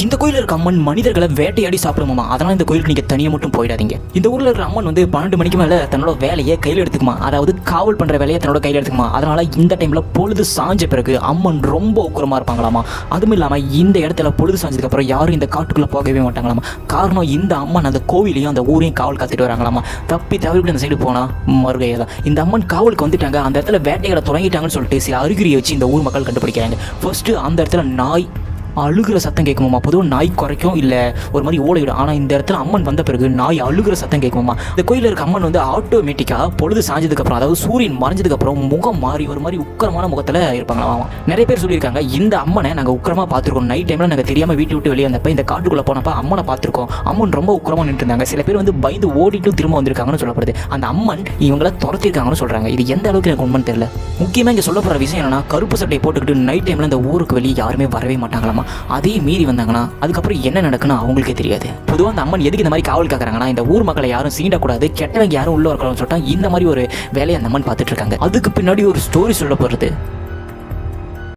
இந்த கோயிலில் இருக்க அம்மன் மனிதர்களை வேட்டையாடி சாப்பிடுமாமா. அதனால இந்த கோயிலுக்கு நீங்க தனியாக மட்டும் போயிடாதீங்க. இந்த ஊர்ல இருக்கிற அம்மன் வந்து 12 மணிக்கு மேல தன்னோட வேலையை கையில் எடுத்துக்குமா, அதாவது காவல் பண்ற வேலையை தன்னோட கையில் எடுத்துக்குமா. அதனால இந்த டைம்ல பொழுது சாஞ்ச பிறகு அம்மன் ரொம்ப உக்கிரமா இருப்பாங்களாமா. அதுவும் இல்லாம இந்த இடத்துல பொழுது சாஞ்சதுக்கு அப்புறம் யாரும் இந்த காட்டுக்குள்ள போகவே மாட்டாங்களாமா. காரணம் இந்த அம்மன் அந்த கோவிலையும் அந்த ஊரையும் காவல் காத்துட்டு வராங்களாமா. தப்பி தவிர்த்து அந்த சைடு போனா மறுகையா தான். இந்த அம்மன் காவலுக்கு வந்துட்டாங்க, அந்த இடத்துல வேட்டைகளை தொடங்கிட்டாங்கன்னு சொல்லிட்டு சில அறிகுறியை வச்சு இந்த ஊர் மக்கள் கண்டுபிடிக்கிறாங்க. ஃபர்ஸ்ட் அந்த இடத்துல நாய் அழுகிற சத்தம் கேட்குமாமா. பொதுவாக நாய் குறைக்கும் இல்லை ஒரு மாதிரி ஓடிவிடும். ஆனால் இந்த இடத்துல அம்மன் வந்த பிறகு நாய் அழுகிற சத்தம் கேட்குமாமா. இந்த கோயிலில் இருக்க அம்மன் வந்து ஆட்டோமேட்டிக்காக பொழுது சாஞ்சதுக்கப்புறம், அதாவது சூரியன் மறைஞ்சதுக்கப்புறம் முகம் மாறி ஒரு மாதிரி உக்கரமான முகத்தில் இருப்பாங்களாமா. நிறைய பேர் சொல்லியிருக்காங்க இந்த அம்மனை நாங்கள் உக்கரமாக பார்த்துருக்கோம். நைட் டைமில் நாங்கள் தெரியாமல் வீட்டு விட்டு வெளியே வந்தப்போ இந்த காட்டுக்குள்ளே போனப்போ அம்மனை பார்த்துருக்கோம். அம்மன் ரொம்ப உக்கரமாக நின்று இருந்தாங்க. சில பேர் வந்து பயந்து ஓடிட்டும் திரும்ப வந்திருக்காங்கன்னு சொல்லப்படுது. அந்த அம்மன் இவங்கள துரத்திருக்காங்கன்னு சொல்கிறாங்க. இது எந்த அளவுக்கு எனக்கு உண்மைன்னு தெரியல. முக்கியமாக இங்கே சொல்லப்படுற விஷயம் என்னன்னா, கருப்பு சட்டையை போட்டுக்கிட்டு நைட் டைமில் இந்த ஊருக்கு வெளியே யாருமே வரவே மாட்டாங்களாமா. அதே மீறி வந்தாங்கன்னா அதுக்கப்புறம் என்ன நடக்குன்னு அவங்களுக்கே தெரியாது. பொதுவாக அந்த அம்மன் எதுக்கு இந்த மாதிரி காவல் காக்குறாங்கன்னா, இந்த ஊர் மக்களை யாரும் சீண்டக்கூடாது, கெட்டவங்க யாரும் உள்ள வரக்கூடாதுன்னு சொல்லிட்டா இந்த மாதிரி ஒரு வேலையை அந்த அம்மன் பார்த்துட்டு இருக்காங்க. அதுக்கு பின்னாடி ஒரு ஸ்டோரி சொல்லப்படுறது.